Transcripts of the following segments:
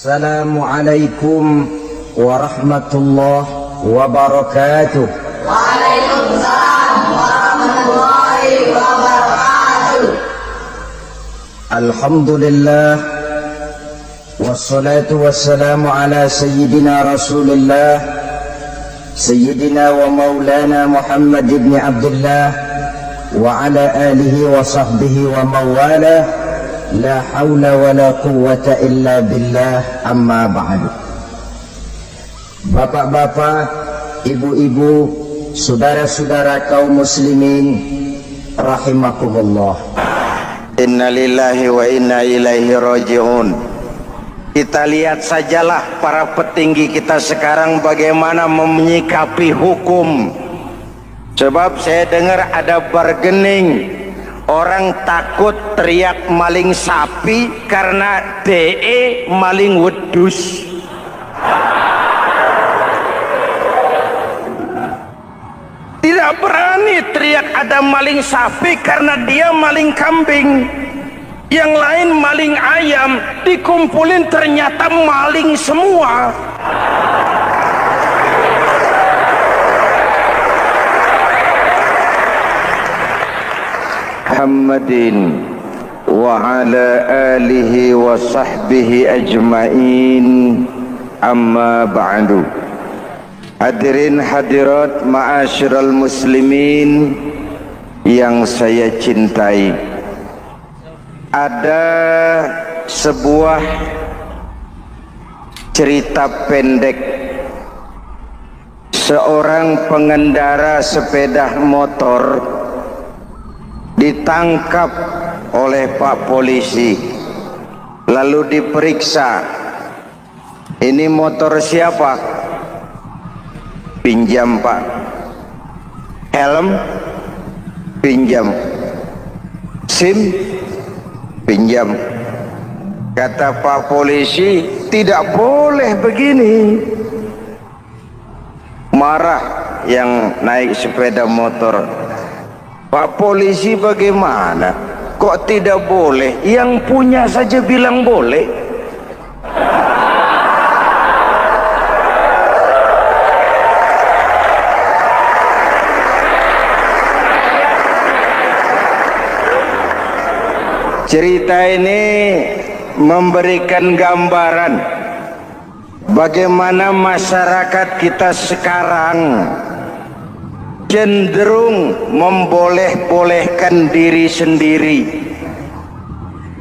Assalamualaikum warahmatullahi wabarakatuh. Waalaikumsalam warahmatullahi wabarakatuh. Alhamdulillah wassalatu wassalamu ala sayyidina Rasulillah sayyidina wa maulana Muhammad ibn Abdullah wa ala alihi wa sahbihi wa mawalah. La haula wa la quwwata illa billah, amma ba'du. Bapak-bapak, ibu-ibu, saudara-saudara kaum muslimin rahimakumullah. Inna lillahi wa inna ilaihi raji'un. Kita lihat sajalah para petinggi kita sekarang bagaimana menyikapi hukum. Sebab saya dengar ada bargaining, orang takut teriak maling sapi karena DE maling wedus. Tidak berani teriak ada maling sapi karena dia maling kambing. Yang lain maling ayam, dikumpulin ternyata maling semua. Muhammadin wa ala alihi wa sahbihi ajma'in, amma ba'du. Hadirin hadirat ma'asyiral muslimin yang saya cintai, ada sebuah cerita pendek. Seorang pengendara sepeda motor ditangkap oleh Pak Polisi, lalu diperiksa. Ini motor siapa? Pinjam Pak. Helm? Pinjam. SIM? Pinjam. Kata Pak Polisi, tidak boleh begini. Marah yang naik sepeda motor. Pak Polisi, bagaimana? Kok tidak boleh? Yang punya saja bilang boleh. Cerita ini memberikan gambaran bagaimana masyarakat kita sekarang cenderung memboleh-bolehkan diri sendiri,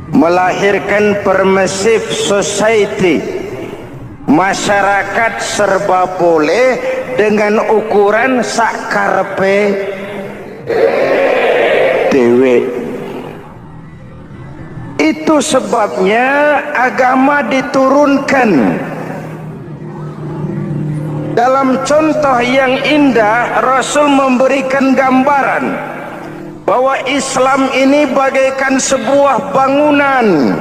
melahirkan permissive society. Masyarakat serba boleh dengan ukuran sakarepe dewe. Itu sebabnya agama diturunkan. Dalam contoh yang indah, Rasul memberikan gambaran bahwa Islam ini bagaikan sebuah bangunan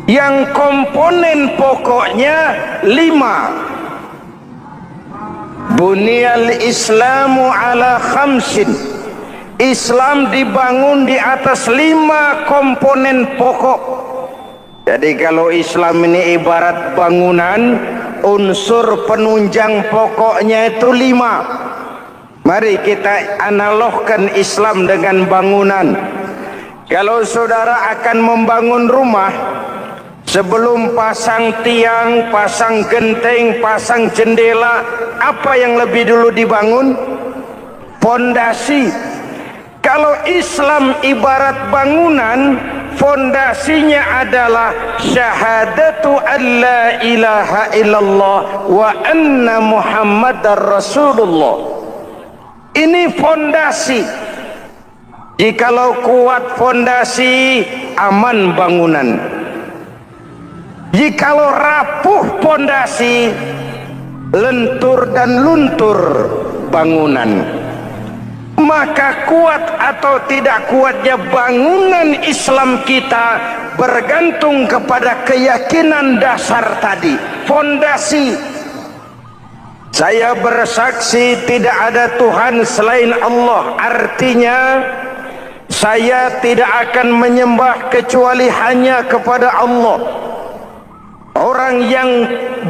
yang komponen pokoknya 5. Bunyal Islamu ala khamsin. Islam dibangun di atas 5 komponen pokok. Jadi kalau Islam ini ibarat bangunan, unsur penunjang pokoknya itu 5. Mari kita analogkan Islam dengan bangunan. Kalau saudara akan membangun rumah, sebelum pasang tiang, pasang genteng, pasang jendela, apa yang lebih dulu dibangun? Fondasi. Kalau Islam ibarat bangunan, fondasinya adalah syahadatu an la ilaha illallah wa anna muhammadar rasulullah. Ini fondasi. Jikalau kuat fondasi, aman bangunan. Jikalau rapuh fondasi, lentur dan luntur bangunan. Maka kuat atau tidak kuatnya bangunan Islam kita bergantung kepada keyakinan dasar tadi, fondasi. Saya bersaksi tidak ada Tuhan selain Allah, artinya saya tidak akan menyembah kecuali hanya kepada Allah. orang yang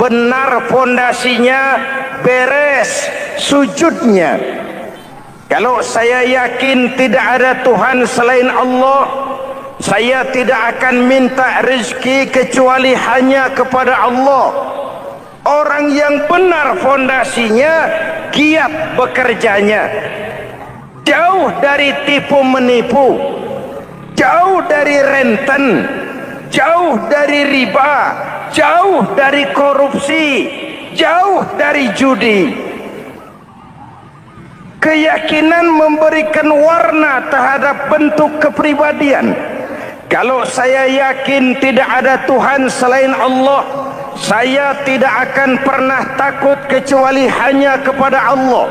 benar fondasinya beres sujudnya. Kalau saya yakin tidak ada Tuhan selain Allah, saya tidak akan minta rezeki kecuali hanya kepada Allah. Orang yang benar fondasinya, giat bekerjanya, jauh dari tipu menipu, jauh dari renten, jauh dari riba, jauh dari korupsi, jauh dari judi. Keyakinan memberikan warna terhadap bentuk kepribadian. Kalau saya yakin tidak ada Tuhan selain Allah, saya tidak akan pernah takut kecuali hanya kepada Allah.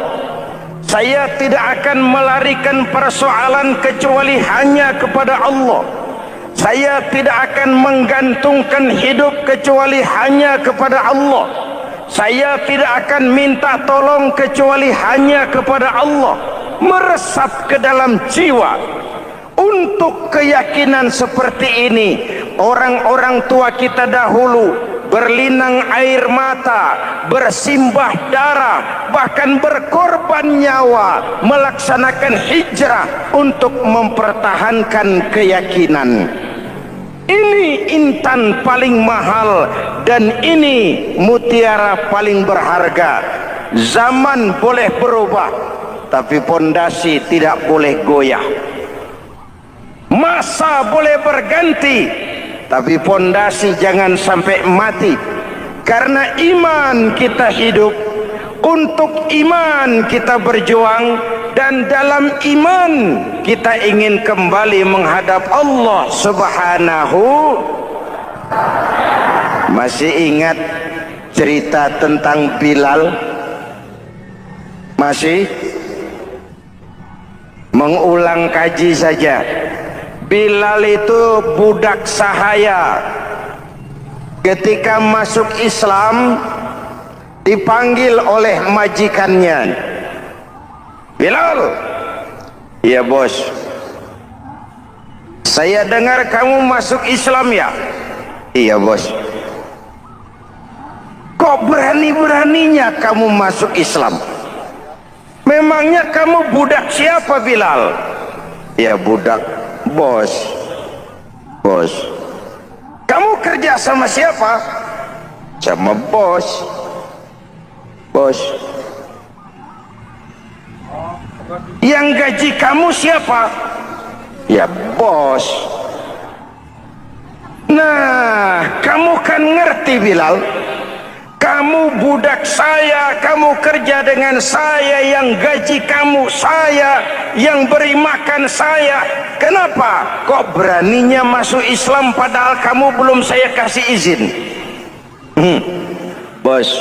Saya tidak akan melarikan persoalan kecuali hanya kepada Allah. Saya tidak akan menggantungkan hidup kecuali hanya kepada Allah. Saya tidak akan minta tolong kecuali hanya kepada Allah. Meresap ke dalam jiwa. Untuk keyakinan seperti ini, orang-orang tua kita dahulu berlinang air mata, bersimbah darah, bahkan berkorban nyawa, melaksanakan hijrah untuk mempertahankan keyakinan. Ini intan paling mahal dan ini mutiara paling berharga. Zaman boleh berubah, tapi pondasi tidak boleh goyah. Masa boleh berganti, tapi pondasi jangan sampai mati. Karena iman kita hidup, untuk iman kita berjuang, dan dalam iman kita ingin kembali menghadap Allah Subhanahu. Masih ingat cerita tentang Bilal? Masih? Mengulang kaji saja. Bilal itu budak sahaya. Ketika masuk Islam, dipanggil oleh majikannya. Bilal, ya bos, saya dengar kamu masuk Islam ya? Iya bos. Kok berani-beraninya kamu masuk Islam? Memangnya kamu budak siapa Bilal? Ya budak bos. Bos. Kamu kerja sama siapa? Sama bos. Bos. Yang gaji kamu siapa? Ya bos. Nah, kamu kan ngerti Bilal. Kamu budak saya, kamu kerja dengan saya, yang gaji kamu saya, yang beri makan saya. Kenapa? Kok beraninya masuk Islam padahal kamu belum saya kasih izin? Bos,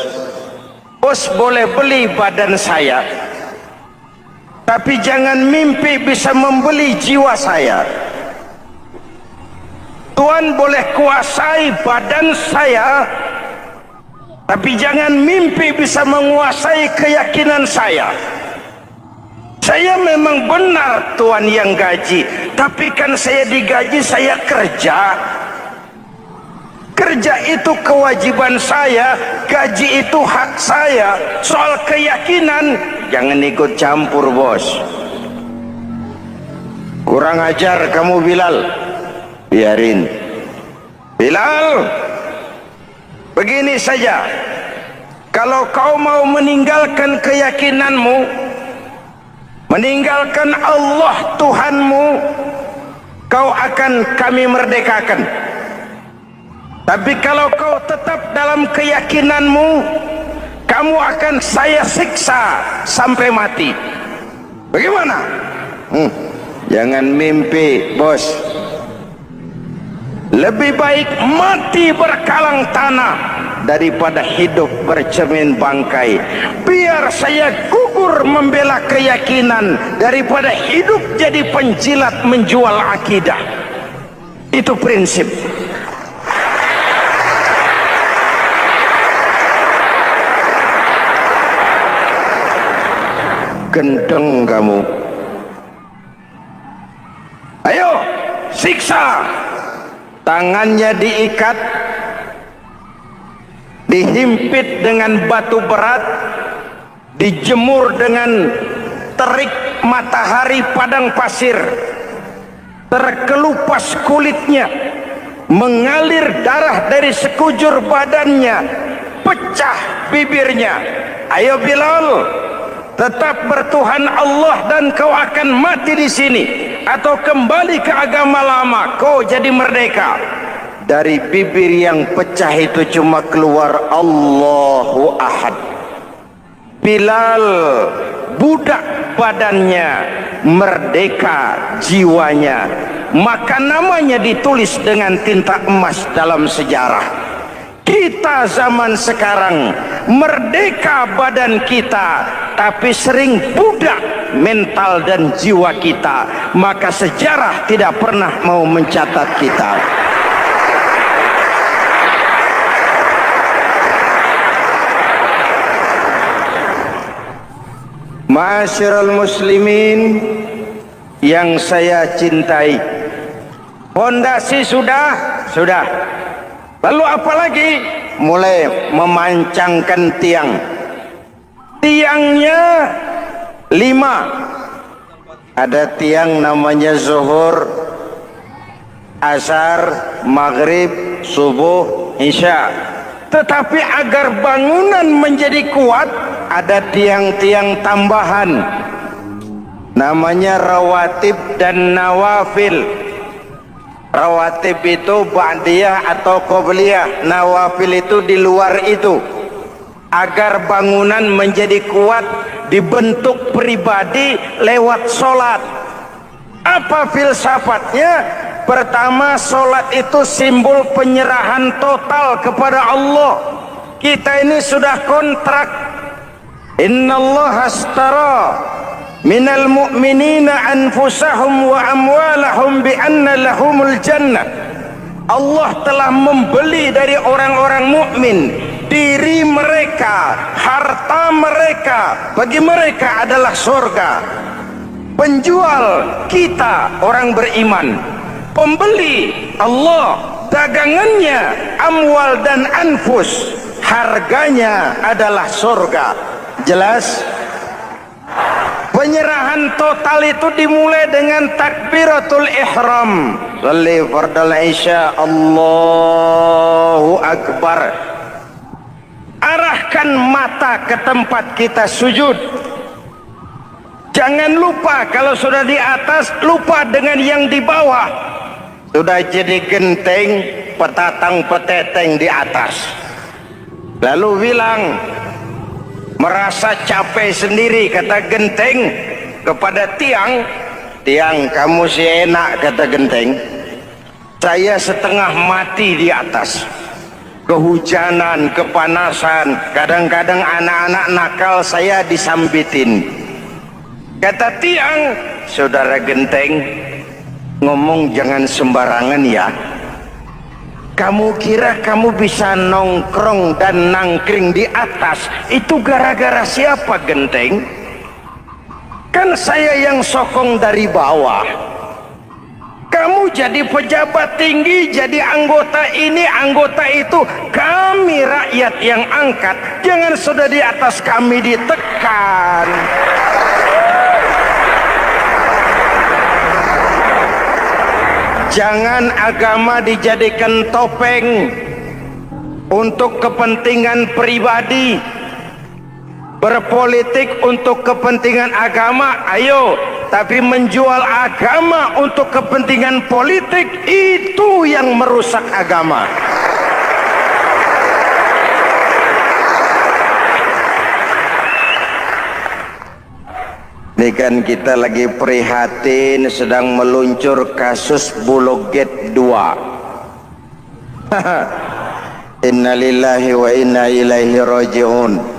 bos boleh beli badan saya, tapi jangan mimpi bisa membeli jiwa saya. Tuhan boleh kuasai badan saya, tapi jangan mimpi bisa menguasai keyakinan saya. Saya memang benar Tuhan yang gaji, tapi kan saya digaji, saya kerja. Kerja itu kewajiban saya, gaji itu hak saya. Soal keyakinan, jangan ikut campur bos. Kurang ajar kamu Bilal. Biarin. Bilal, begini saja, kalau kau mau meninggalkan keyakinanmu, meninggalkan Allah Tuhanmu, kau akan kami merdekakan. Tapi kalau kau tetap dalam keyakinanmu, kamu akan saya siksa sampai mati. Bagaimana? Jangan mimpi bos. Lebih baik mati berkalang tanah daripada hidup bercermin bangkai. Biar saya gugur membela keyakinan daripada hidup jadi penjilat menjual akidah. Itu prinsip. Gendeng kamu. Ayo, siksa. Tangannya diikat, dihimpit dengan batu berat, dijemur dengan terik matahari padang pasir, terkelupas kulitnya, mengalir darah dari sekujur badannya, pecah bibirnya. Ayo Bilal, tetap bertuhan Allah dan kau akan mati di sini, atau kembali ke agama lama, kau jadi merdeka. Dari bibir yang pecah itu cuma keluar Allahu Ahad. Bilal budak badannya, merdeka jiwanya, maka namanya ditulis dengan tinta emas dalam sejarah. Kita zaman sekarang merdeka badan kita, tapi sering budak mental dan jiwa kita, maka sejarah tidak pernah mau mencatat kita. Ma'asyiral muslimin yang saya cintai, fondasi sudah. Lalu apa lagi? Mulai memancangkan tiang. Tiangnya 5. Ada tiang namanya zuhur, asar, maghrib, subuh, isya. Tetapi agar bangunan menjadi kuat, ada tiang-tiang tambahan, namanya rawatib dan nawafil. Rawatib itu ba'diyah atau qobliyah, nawafil itu di luar itu. Agar bangunan menjadi kuat, dibentuk pribadi lewat solat. Apa filsafatnya? Pertama, solat itu simbol penyerahan total kepada Allah. Kita ini sudah kontrak. Innallaha astara minal mu'minina anfusahum wa amwalahum bi anna lahumul jannah. Allah telah membeli dari orang-orang mukmin diri mereka, harta mereka, bagi mereka adalah surga. Penjual kita orang beriman, pembeli Allah, dagangannya amwal dan anfus, harganya adalah surga. Jelas? Penyerahan total itu dimulai dengan takbiratul ihram. Shalli fardal isya, Allahu akbar. Arahkan mata ke tempat kita sujud. Jangan lupa kalau sudah di atas, lupa dengan yang di bawah. Sudah jadi genteng, petatang peteteng di atas. Lalu bilang, merasa capek sendiri, kata genteng kepada tiang. Tiang, kamu sih enak, kata genteng. Saya setengah mati di atas. Kehujanan, kepanasan, kadang-kadang anak-anak nakal saya disambitin. Kata tiang, saudara genteng, ngomong jangan sembarangan ya. Kamu kira kamu bisa nongkrong dan nangkring di atas, itu gara-gara siapa genteng? Kan saya yang sokong dari bawah. Kamu jadi pejabat tinggi, jadi anggota ini, anggota itu. Kami rakyat yang angkat, jangan sudah di atas kami ditekan. Jangan agama dijadikan topeng untuk kepentingan pribadi. Berpolitik untuk kepentingan agama, ayo. Tapi menjual agama untuk kepentingan politik, itu yang merusak agama. Ini kan kita lagi prihatin, sedang meluncur kasus Bulog Gate 2. Innalillahi wa inna ilaihi raji'un.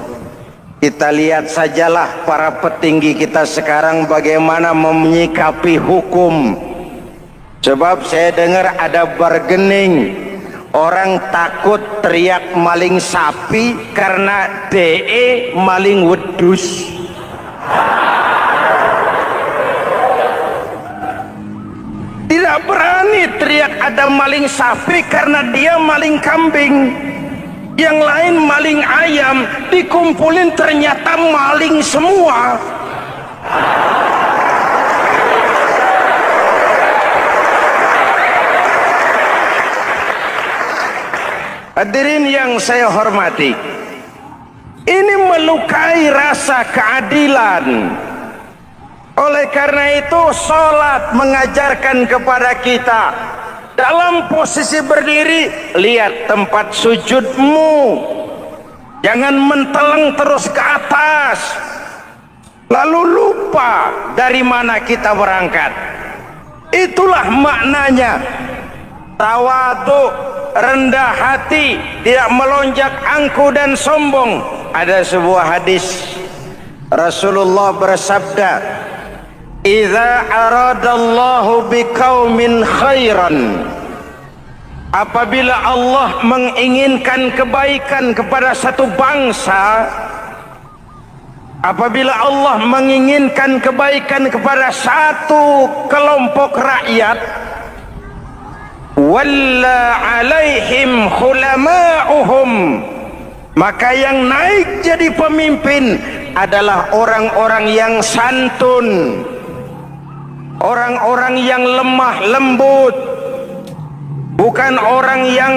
Kita lihat sajalah para petinggi kita sekarang bagaimana menyikapi hukum. Sebab saya dengar ada bargaining, orang takut teriak maling sapi karena DE maling wedus. Tidak berani teriak ada maling sapi karena dia maling kambing. yang lain maling ayam, dikumpulin ternyata maling semua. Hadirin yang saya hormati, ini melukai rasa keadilan. Oleh karena itu, sholat mengajarkan kepada kita, dalam posisi berdiri, lihat tempat sujudmu, jangan menteleng terus ke atas lalu lupa dari mana kita berangkat. Itulah maknanya tawadhu, rendah hati, tidak melonjak angku dan sombong. Ada sebuah hadis Rasulullah bersabda, "Idza aradallahu biqaumin khairan." Apabila Allah menginginkan kebaikan kepada satu bangsa, apabila Allah menginginkan kebaikan kepada satu kelompok rakyat, walla alaihim khulama'uhum, maka yang naik jadi pemimpin adalah orang-orang yang santun, orang-orang yang lemah lembut, bukan orang yang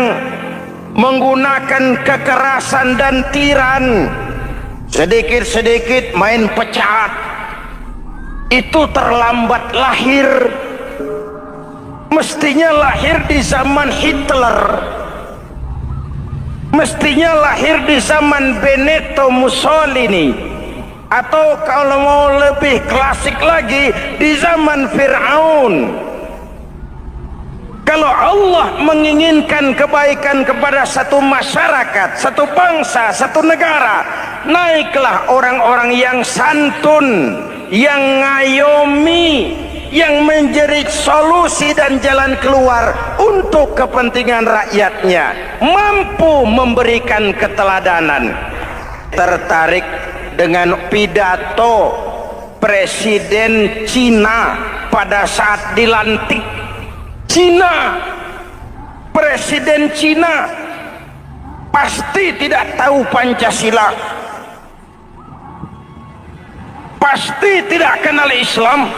menggunakan kekerasan dan tiran, sedikit-sedikit main pecat. Itu terlambat lahir. Mestinya lahir di zaman Hitler, mestinya lahir di zaman Benito Mussolini, atau kalau mau lebih klasik lagi, di zaman Fir'aun. Kalau Allah menginginkan kebaikan kepada satu masyarakat, satu bangsa, satu negara, naiklah orang-orang yang santun, yang ngayomi, yang menjadi solusi dan jalan keluar untuk kepentingan rakyatnya, mampu memberikan keteladanan. Tertarik dengan pidato Presiden Cina pada saat dilantik. Cina, Presiden Cina pasti tidak tahu Pancasila, pasti tidak kenal Islam,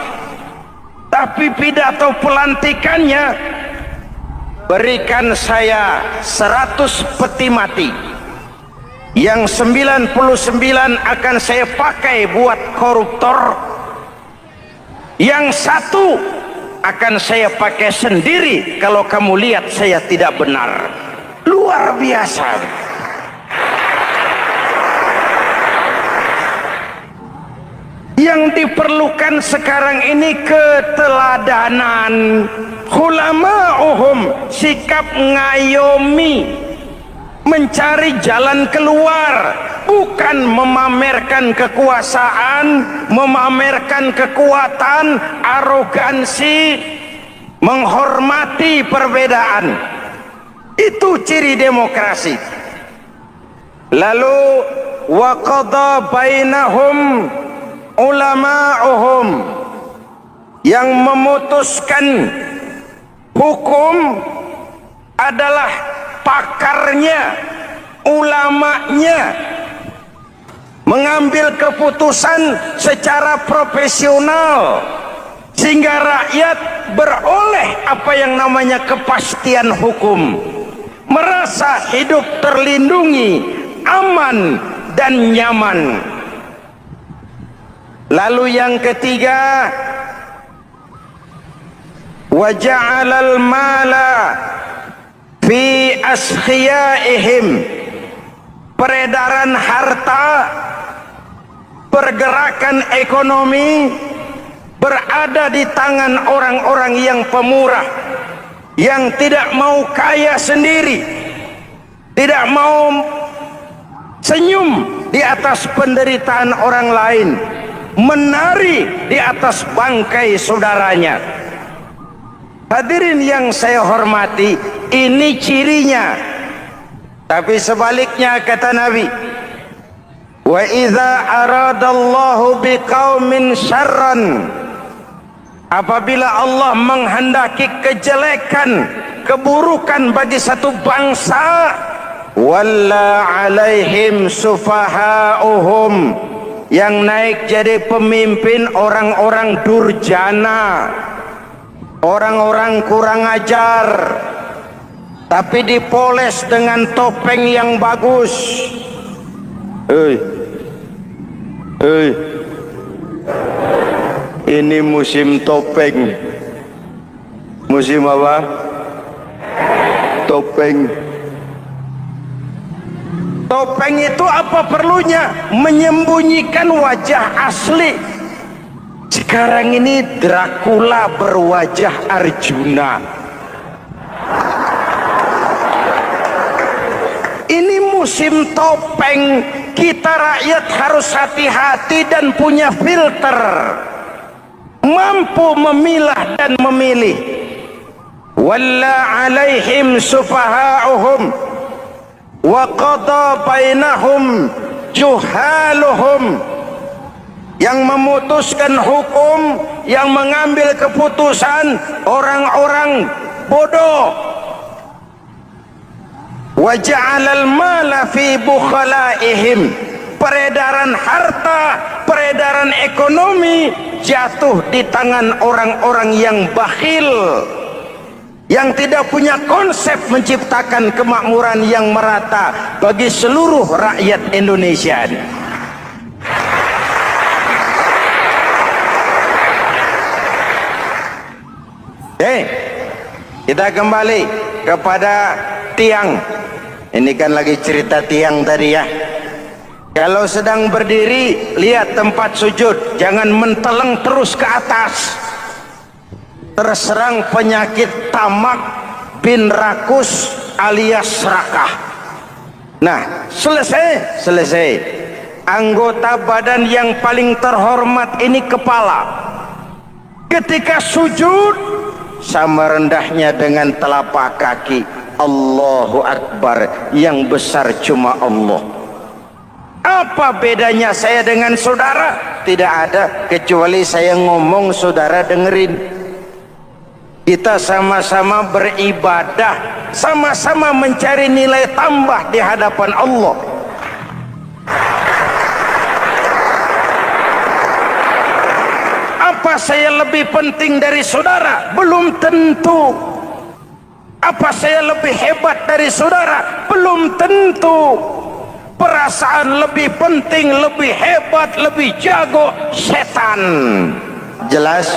tapi pidato pelantikannya, berikan saya 100 peti mati, yang 99 akan saya pakai buat koruptor, yang satu akan saya pakai sendiri kalau kamu lihat saya tidak benar. Luar biasa. Yang diperlukan sekarang ini keteladanan. Hulama'uhum, sikap ngayomi, mencari jalan keluar, bukan memamerkan kekuasaan, memamerkan kekuatan, arogansi, menghormati perbedaan. Itu ciri demokrasi. Lalu wa qada bainahum ulama'uhum, yang memutuskan hukum adalah pakarnya, ulamanya, mengambil keputusan secara profesional sehingga rakyat beroleh apa yang namanya kepastian hukum, merasa hidup terlindungi, aman dan nyaman. Lalu yang ketiga, wa ja'alal mala fi askhiyaihim, peredaran harta, pergerakan ekonomi berada di tangan orang-orang yang pemurah, yang tidak mau kaya sendiri, tidak mau senyum di atas penderitaan orang lain, menari di atas bangkai saudaranya. Hadirin yang saya hormati, ini cirinya. Tapi sebaliknya kata Nabi, wa idza aradallahu biqaumin syarran, apabila Allah menghendaki kejelekan, keburukan bagi satu bangsa, walla alaihim sufaha'uhum, yang naik jadi pemimpin orang-orang durjana, orang-orang kurang ajar, tapi dipoles dengan topeng yang bagus. Ini musim topeng. Musim apa? Topeng. Topeng itu apa perlunya? Menyembunyikan wajah asli. Sekarang ini Dracula berwajah Arjuna. Ini musim topeng. Kita rakyat harus hati-hati dan punya filter, mampu memilah dan memilih. Walla alaihim sufaha'uhum wa qada bainahum juhaluhum, yang memutuskan hukum, yang mengambil keputusan orang-orang bodoh. Wa ja'alal mala fi bukhalaihim, peredaran harta, peredaran ekonomi jatuh di tangan orang-orang yang bakhil, yang tidak punya konsep menciptakan kemakmuran yang merata bagi seluruh rakyat Indonesia. Kita kembali kepada tiang. Ini kan lagi cerita tiang tadi ya. Kalau sedang berdiri, lihat tempat sujud, jangan menteleng terus ke atas. Terserang penyakit tamak bin rakus alias serakah. Nah, selesai. Anggota badan yang paling terhormat ini kepala. Ketika sujud, sama rendahnya dengan telapak kaki. Allahu Akbar, yang besar cuma Allah. Apa bedanya saya dengan saudara? Tidak ada, kecuali saya ngomong saudara dengerin. Kita sama-sama beribadah, sama-sama mencari nilai tambah di hadapan Allah. Apa saya lebih penting dari saudara? Belum tentu. Apa saya lebih hebat dari saudara? Belum tentu. Perasaan lebih penting, lebih hebat, lebih jago setan. Jelas?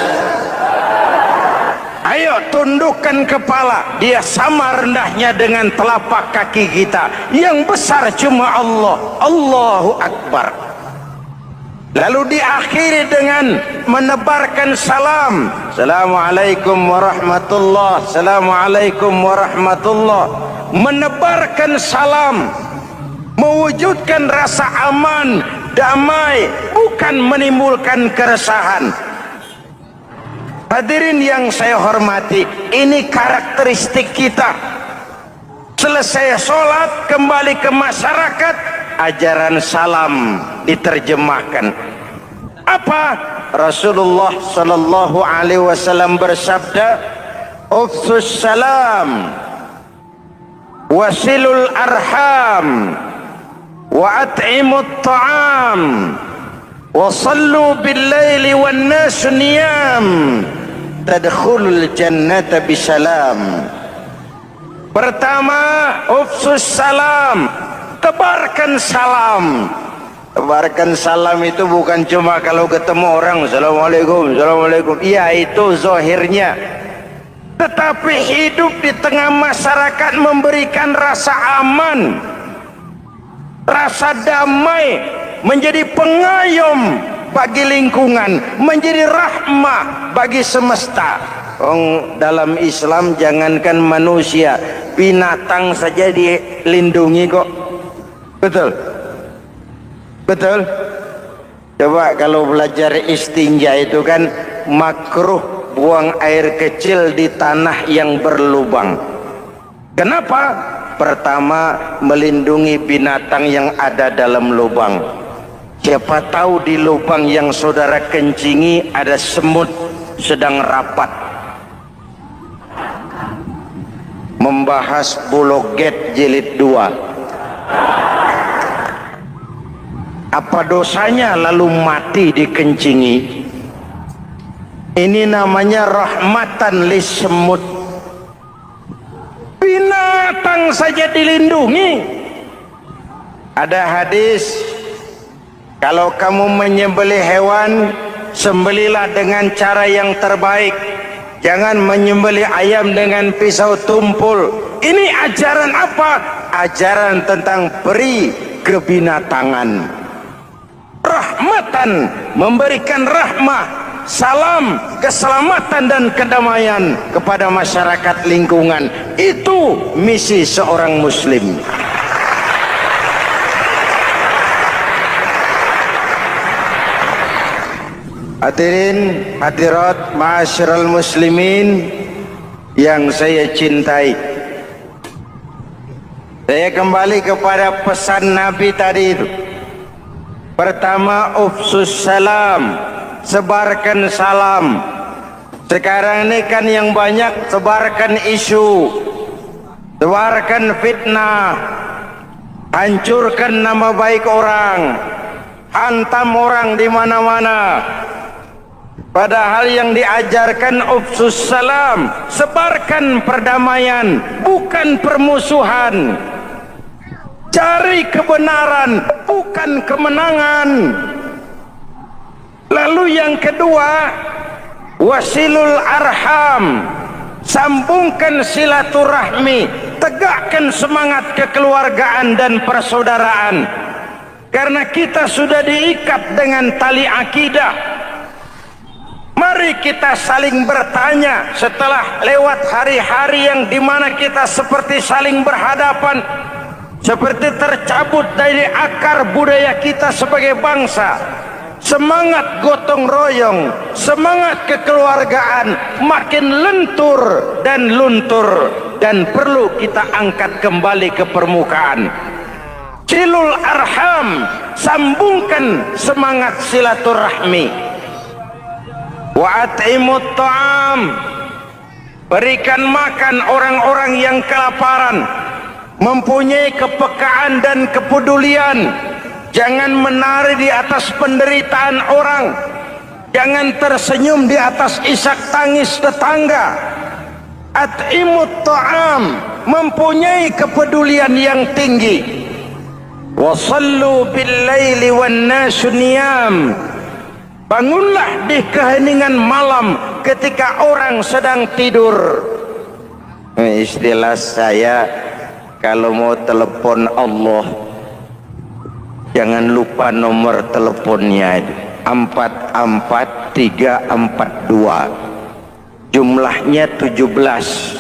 Ayo tundukkan kepala. Dia sama rendahnya dengan telapak kaki kita. Yang besar cuma Allah. Allahu Akbar. Lalu diakhiri dengan menebarkan salam. Assalamualaikum warahmatullah. Assalamualaikum warahmatullah. Menebarkan salam, mewujudkan rasa aman, damai, bukan menimbulkan keresahan. Hadirin yang saya hormati, ini karakteristik kita. Selesai sholat, kembali ke masyarakat, ajaran salam diterjemahkan. Apa? Rasulullah sallallahu alaihi wasallam bersabda, "Ufsus salam, wasilul arham, wa at'imut ta'am, wa sallu bil laili wan nasu niyam, tadkhulul jannata bisalam." Pertama, ufsus salam, tebarkan salam. Tebarkan salam itu bukan cuma kalau ketemu orang assalamualaikum, assalamualaikum. Iya, itu zahirnya. Tetapi hidup di tengah masyarakat memberikan rasa aman, rasa damai, menjadi pengayom bagi lingkungan, menjadi rahmah bagi semesta. Dalam Islam jangankan manusia, binatang saja dilindungi kok. Betul? Betul? Coba kalau belajar istinja itu kan makruh buang air kecil di tanah yang berlubang. Kenapa? Pertama, melindungi binatang yang ada dalam lubang. Siapa tahu di lubang yang saudara kencingi ada semut sedang rapat. Membahas Bologet jilid 2. Apa dosanya lalu mati dikencingi? Ini namanya rahmatan lissemut. Binatang saja dilindungi. Ada hadis, kalau kamu menyembelih hewan, sembelilah dengan cara yang terbaik. Jangan menyembelih ayam dengan pisau tumpul. Ini ajaran apa? Ajaran tentang beri kebinatangan. Rahmatan, memberikan rahmah, salam, keselamatan dan kedamaian kepada masyarakat lingkungan. Itu misi seorang muslim. Hadirin hadirat ma'asyiral muslimin yang saya cintai, saya kembali kepada pesan Nabi tadi itu. Pertama, ufsus salam, sebarkan salam. Sekarang ini kan yang banyak sebarkan isu, sebarkan fitnah, hancurkan nama baik orang, hantam orang di mana-mana. Padahal yang diajarkan ufsus salam, sebarkan perdamaian, bukan permusuhan. Cari kebenaran, bukan kemenangan. Lalu yang kedua, wasilul arham, sambungkan silaturahmi, tegakkan semangat kekeluargaan dan persaudaraan. Karena kita sudah diikat dengan tali akidah. Mari kita saling bertanya setelah lewat hari-hari yang dimana kita seperti saling berhadapan, seperti tercabut dari akar budaya kita sebagai bangsa. Semangat gotong royong, semangat kekeluargaan makin lentur dan luntur, dan perlu kita angkat kembali ke permukaan. Silul arham, sambungkan semangat silaturahmi. Wa at'imut ta'am, berikan makan orang-orang yang kelaparan. Mempunyai kepekaan dan kepedulian. Jangan menari di atas penderitaan orang. Jangan tersenyum di atas isak tangis tetangga. At'imut ta'am, mempunyai kepedulian yang tinggi. Wasallu bil laili wan nasu niyam, bangunlah di keheningan malam ketika orang sedang tidur. Istilah saya, kalau mau telepon Allah, jangan lupa nomor teleponnya, 44342. Jumlahnya 17.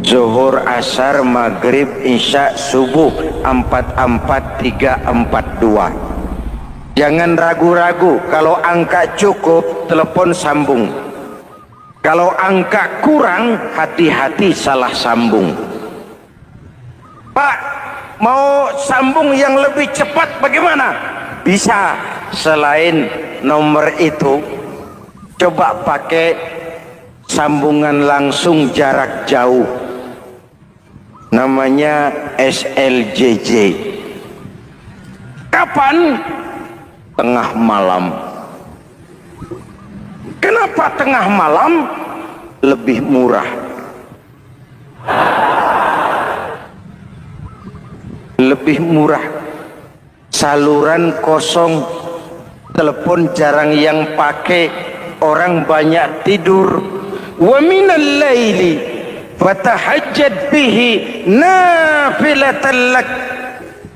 Zuhur, asar, maghrib, isya, subuh, 44342. Jangan ragu-ragu. Kalau angka cukup, telepon sambung. Kalau angka kurang, hati-hati salah sambung. Pak, mau sambung yang lebih cepat bagaimana? Bisa. Selain nomor itu, coba pakai sambungan langsung jarak jauh. Namanya SLJJ. Kapan? Tengah malam. Kenapa tengah malam? Lebih murah. Lebih murah. Saluran kosong, telepon jarang yang pakai, orang banyak tidur. Wa minal laili fatahajjad bihi nafilatan lak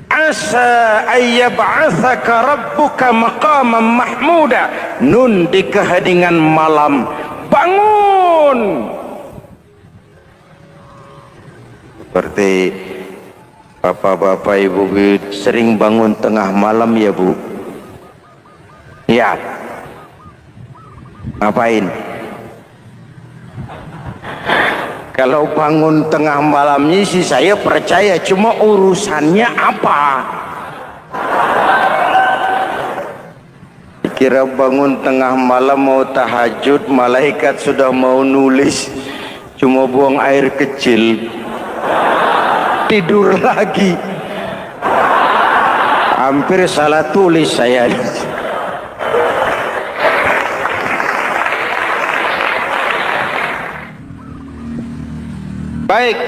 asa ayyab'athaka rabbuka maqaman mahmuda. Nun, di keheningan malam bangun. Seperti bapak-bapak, ibu sering bangun tengah malam ya Bu? Ya. Ngapain? Kalau bangun tengah malamnya sih saya percaya, cuma urusannya apa? Kira bangun tengah malam mau tahajud, malaikat sudah mau nulis, cuma buang air kecil, tidur lagi. hampir salah tulis saya. Baik,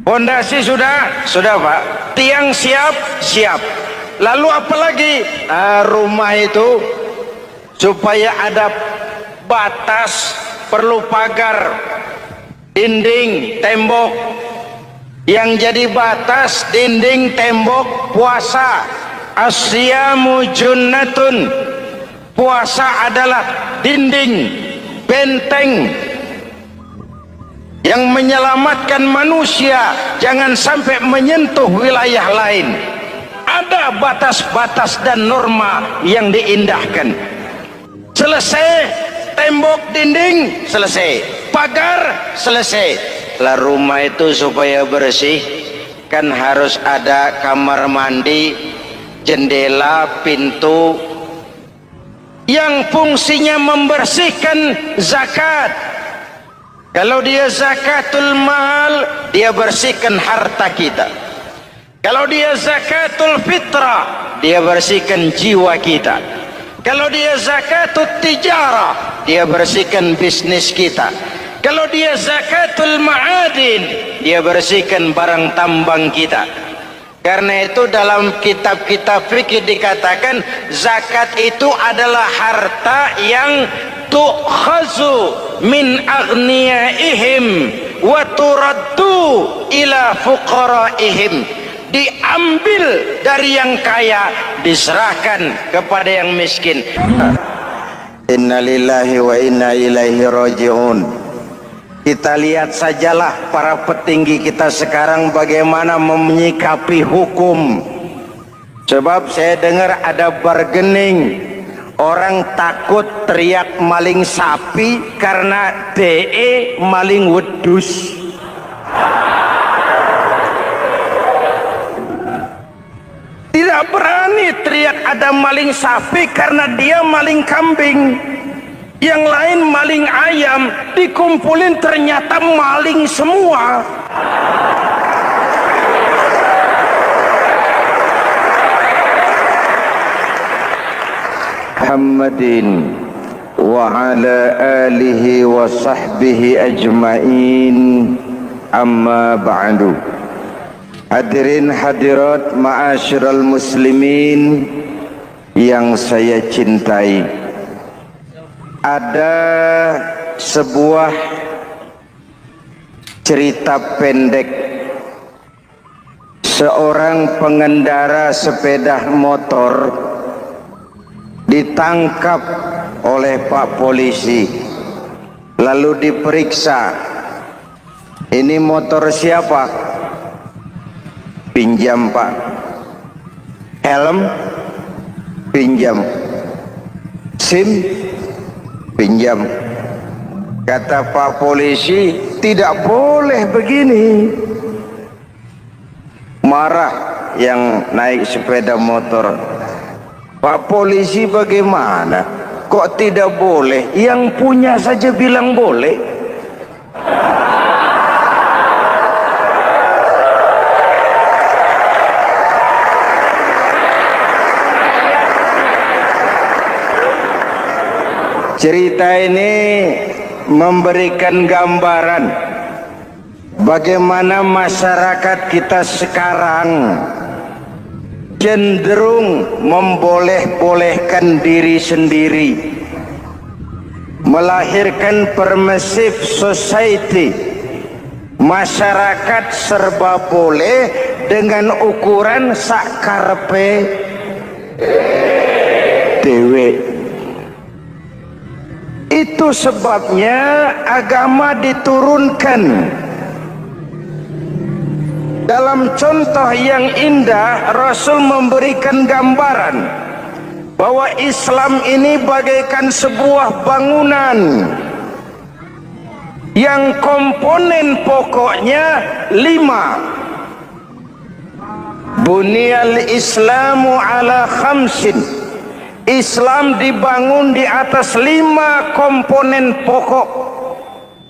pondasi sudah Pak, tiang siap. Lalu apa lagi? Rumah itu supaya ada batas, perlu pagar, dinding, tembok. Yang jadi batas, dinding, tembok, puasa. Asyamu junnatun. Puasa adalah dinding, benteng yang menyelamatkan manusia jangan sampai menyentuh wilayah lain. Ada batas-batas dan norma yang diindahkan. Selesai tembok, dinding, selesai pagar, selesai. Lah rumah itu supaya bersih kan harus ada kamar mandi, jendela, pintu yang fungsinya membersihkan. Zakat, kalau dia zakatul mal, dia bersihkan harta kita. Kalau dia zakatul fitrah, dia bersihkan jiwa kita. Kalau dia zakatul tijarah, dia bersihkan bisnis kita. Kalau dia zakatul ma'adin, dia bersihkan barang tambang kita. Karena itu dalam kitab-kitab fikih dikatakan zakat itu adalah harta yang tu'khazu min aghniyaihim wa turaddu ila fuqaraihim. Diambil dari yang kaya, diserahkan kepada yang miskin. Innalillahi wa inna ilaihi raji'un. Kita lihat sajalah para petinggi kita sekarang bagaimana menyikapi hukum. Sebab saya dengar ada bargaining, orang takut teriak maling sapi karena DE maling wedus. Tidak berani teriak ada maling sapi karena dia maling kambing. Yang lain maling ayam, dikumpulin ternyata maling semua. Muhammadin wa ala alihi wa sahbihi ajma'in, amma ba'du. Hadirin hadirat ma'asyiral muslimin yang saya cintai, ada sebuah cerita pendek. Seorang pengendara sepeda motor ditangkap oleh Pak Polisi, lalu diperiksa. Ini motor siapa? Pinjam Pak. Helm? Pinjam. SIM? Pinjam. Kata Pak Polisi, tidak boleh begini. Marah yang naik sepeda motor. Pak Polisi bagaimana? Kok tidak boleh? Yang punya saja bilang boleh. Cerita ini memberikan gambaran bagaimana masyarakat kita sekarang cenderung memboleh-bolehkan diri sendiri, melahirkan permissive society. Masyarakat serba boleh dengan ukuran sakarpe dewe. Itu sebabnya agama diturunkan. Dalam contoh yang indah, Rasul memberikan gambaran bahwa Islam ini bagaikan sebuah bangunan yang komponen pokoknya 5. Bunyal Islamu ala khamsin. Islam dibangun di atas 5 komponen pokok.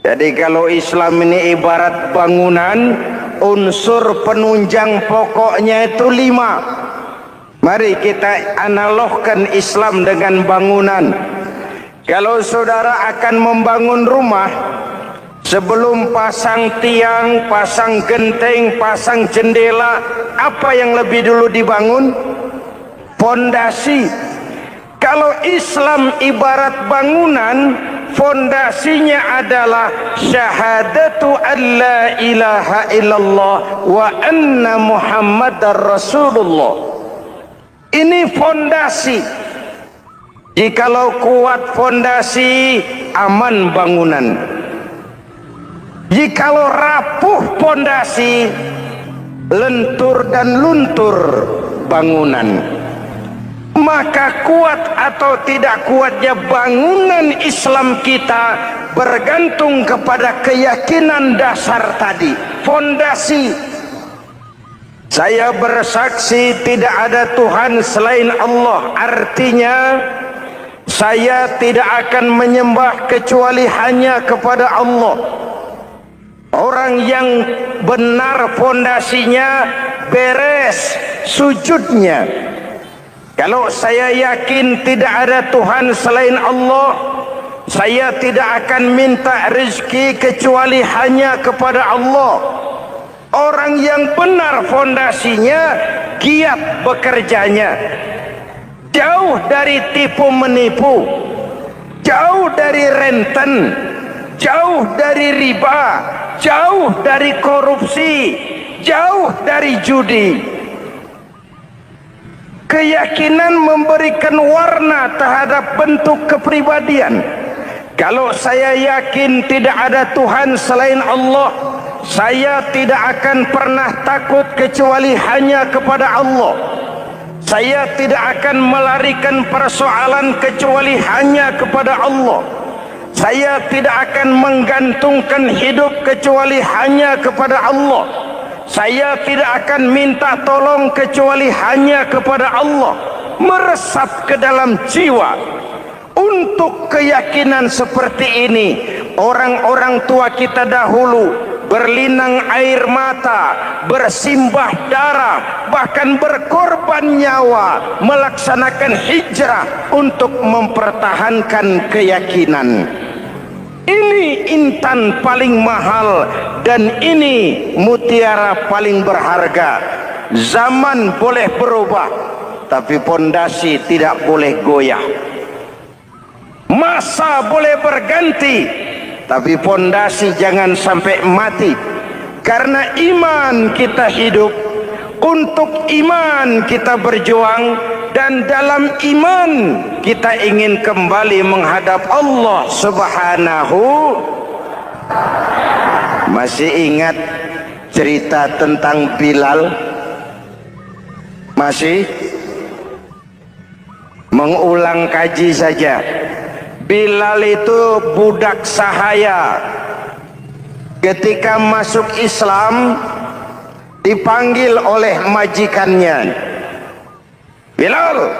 Jadi kalau Islam ini ibarat bangunan, unsur penunjang pokoknya itu 5. Mari kita analogkan Islam dengan bangunan. Kalau saudara akan membangun rumah, sebelum pasang tiang, pasang genteng, pasang jendela, apa yang lebih dulu dibangun? Fondasi. Kalau Islam ibarat bangunan, fondasinya adalah syahadatu an la ilaha illallah wa anna muhammadar rasulullah. Ini fondasi. Jikalau kuat fondasi, aman bangunan. Jikalau rapuh fondasi, lentur dan luntur bangunan. Maka kuat atau tidak kuatnya bangunan Islam kita bergantung kepada keyakinan dasar tadi, fondasi. Saya bersaksi tidak ada Tuhan selain Allah, artinya saya tidak akan menyembah kecuali hanya kepada Allah. Orang yang benar fondasinya beres sujudnya. Kalau saya yakin tidak ada Tuhan selain Allah, saya tidak akan minta rezeki kecuali hanya kepada Allah. Orang yang benar fondasinya, giat bekerjanya, jauh dari tipu menipu, jauh dari renten, jauh dari riba, jauh dari korupsi, jauh dari judi. Keyakinan memberikan warna terhadap bentuk kepribadian. Kalau saya yakin tidak ada Tuhan selain Allah, saya tidak akan pernah takut kecuali hanya kepada Allah. Saya tidak akan melarikan persoalan kecuali hanya kepada Allah. Saya tidak akan menggantungkan hidup kecuali hanya kepada Allah. Saya tidak akan minta tolong kecuali hanya kepada Allah. Meresap ke dalam jiwa. Untuk keyakinan seperti ini, orang-orang tua kita dahulu berlinang air mata, bersimbah darah, bahkan berkorban nyawa, melaksanakan hijrah untuk mempertahankan keyakinan. Ini intan paling mahal dan ini mutiara paling berharga. Zaman boleh berubah, tapi pondasi tidak boleh goyah. Masa boleh berganti, tapi pondasi jangan sampai mati. Karena iman kita hidup, untuk iman kita berjuang, dan dalam iman kita ingin kembali menghadap Allah Subhanahu. Masih ingat cerita tentang Bilal? Masih? Mengulang kaji saja. Bilal itu budak sahaya. Ketika masuk Islam, dipanggil oleh majikannya. Bilal,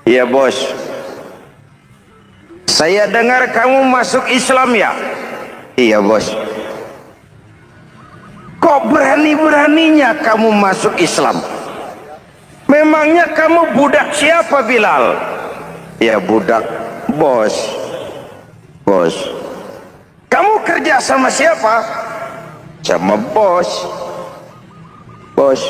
iya bos, saya dengar kamu masuk Islam ya? Iya bos. Kok berani-beraninya kamu masuk Islam? Memangnya kamu budak siapa Bilal? Ya budak bos. Bos. Kamu kerja sama siapa? Sama bos. Bos.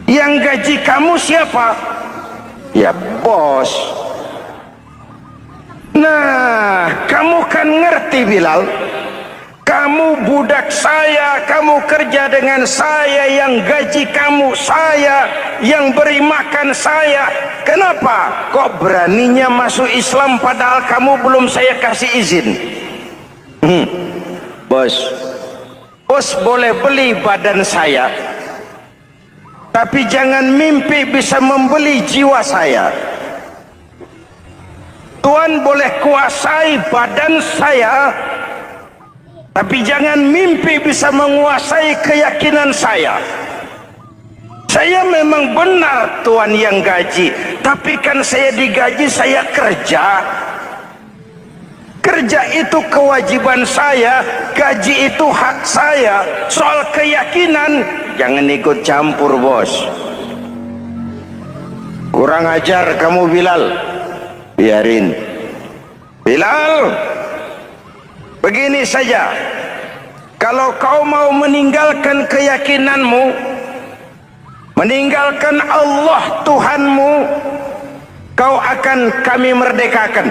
Yang gaji kamu siapa? Ya bos. Nah, kamu kan ngerti Bilal. Kamu budak saya, kamu kerja dengan saya, yang gaji kamu saya, yang beri makan saya. Kenapa kok beraninya masuk Islam padahal kamu belum saya kasih izin? Bos, bos boleh beli badan saya, tapi jangan mimpi bisa membeli jiwa saya. Tuhan boleh kuasai badan saya, tapi jangan mimpi bisa menguasai keyakinan saya. Saya memang benar Tuhan yang gaji, tapi kan saya digaji, saya kerja. Kerja itu kewajiban saya, gaji itu hak saya. Soal keyakinan jangan ikut campur, bos. Kurang ajar kamu, Bilal. Biarin. Bilal, begini saja. Kalau kau mau meninggalkan keyakinanmu, meninggalkan Allah Tuhanmu, kau akan kami merdekakan.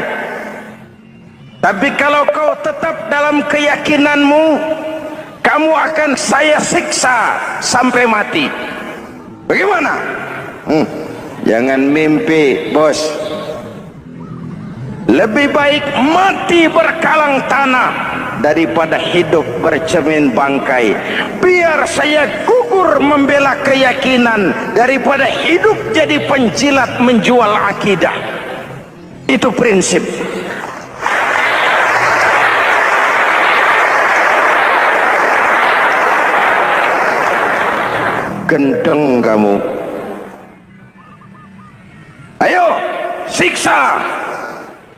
Tapi kalau kau tetap dalam keyakinanmu, kamu akan saya siksa sampai mati. Bagaimana? Jangan mimpi, bos. Lebih baik mati berkalang tanah daripada hidup bercermin bangkai. Biar saya gugur membela keyakinan daripada hidup jadi penjilat menjual akidah. Itu prinsip. Gendeng kamu. Ayo, siksa.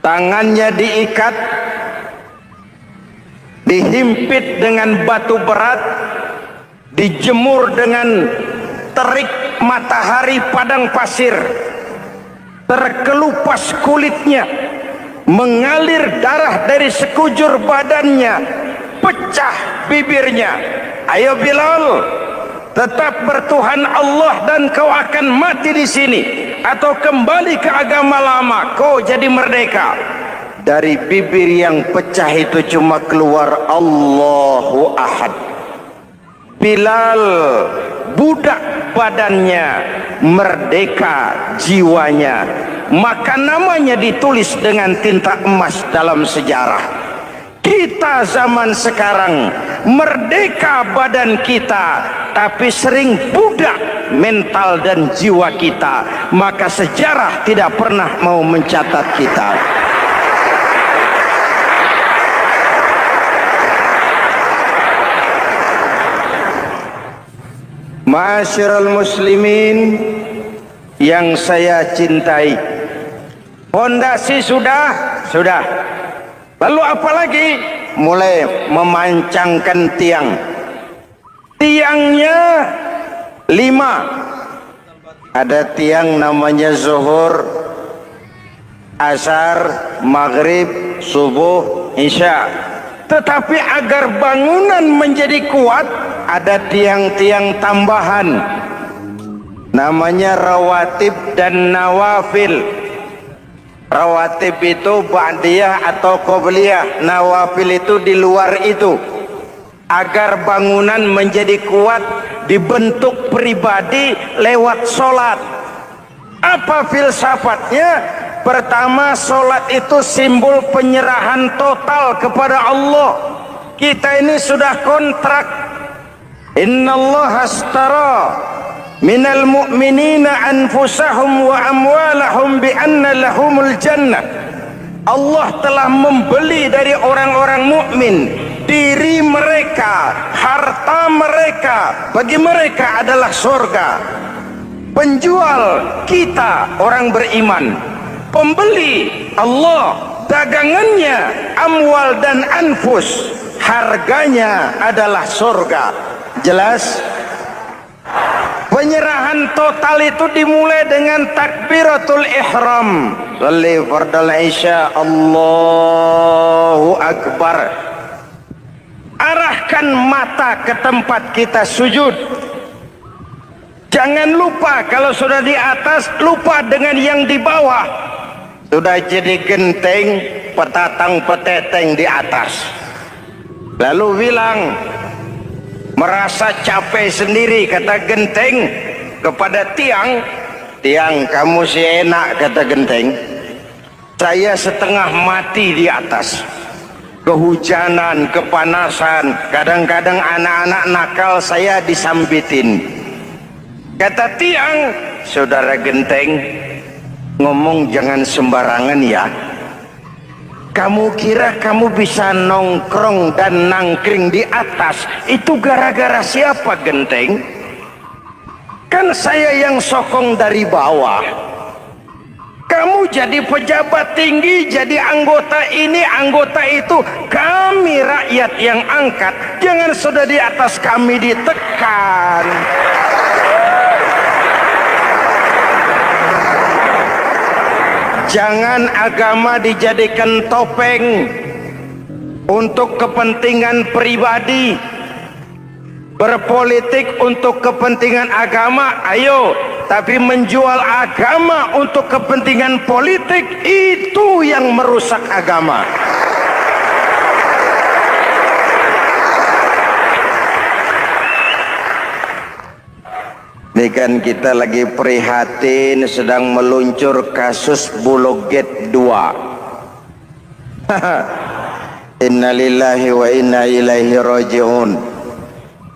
Tangannya diikat, dihimpit dengan batu berat, dijemur dengan terik matahari padang pasir, terkelupas kulitnya, mengalir darah dari sekujur badannya, pecah bibirnya. Ayo Bilal, tetap bertuhan Allah dan kau akan mati di sini, atau kembali ke agama lama, kau jadi merdeka. Dari bibir yang pecah itu cuma keluar Allahu Ahad. Bilal budak badannya, merdeka jiwanya, maka namanya ditulis dengan tinta emas dalam sejarah. Kita zaman sekarang merdeka badan kita, tapi sering budak mental dan jiwa kita, maka sejarah tidak pernah mau mencatat kita. Ma'asyiral muslimin yang saya cintai, fondasi sudah. Lalu apa lagi? Mulai memancangkan tiang. Tiangnya 5. Ada tiang namanya zuhur, asar, maghrib, subuh, isya. Tetapi agar bangunan menjadi kuat, ada tiang-tiang tambahan. Namanya rawatib dan nawafil. Rawatib itu ba'diyah atau qobliyah, nawafil itu di luar itu. Agar bangunan menjadi kuat, dibentuk pribadi lewat solat. Apa filsafatnya? Pertama, solat itu simbol penyerahan total kepada Allah. Kita ini sudah kontrak. Innallaha astara minal mu'minina anfusahum wa amwalahum bi anna lahumul jannah. Allah telah membeli dari orang-orang mukmin diri mereka, harta mereka, bagi mereka adalah surga. Penjual kita orang beriman, pembeli Allah, dagangannya amwal dan anfus, harganya adalah surga. Jelas? Penyerahan total itu dimulai dengan takbiratul ihram. Shalli fardal isya, Allahu akbar. Arahkan mata ke tempat kita sujud. Jangan lupa kalau sudah di atas, lupa dengan yang di bawah. Sudah jadi genteng, petatang peteteng di atas. Lalu bilang, merasa capek sendiri, kata genteng kepada tiang. Tiang, kamu sih enak, kata genteng. Saya setengah mati di atas. Kehujanan, kepanasan, kadang-kadang anak-anak nakal saya disambitin. Kata tiang, saudara genteng, ngomong jangan sembarangan ya. Kamu kira kamu bisa nongkrong dan nangkring di atas, itu gara-gara siapa genteng? Kan saya yang sokong dari bawah. Kamu jadi pejabat tinggi, jadi anggota ini, anggota itu. Kami rakyat yang angkat. Jangan sudah di atas kami ditekan. Jangan agama dijadikan topeng untuk kepentingan pribadi. Berpolitik untuk kepentingan agama, ayo. Tapi menjual agama untuk kepentingan politik, itu yang merusak agama. Ini kan kita lagi prihatin sedang meluncur kasus Bulog Gate 2. Innalillahi wa inna ilaihi raji'un.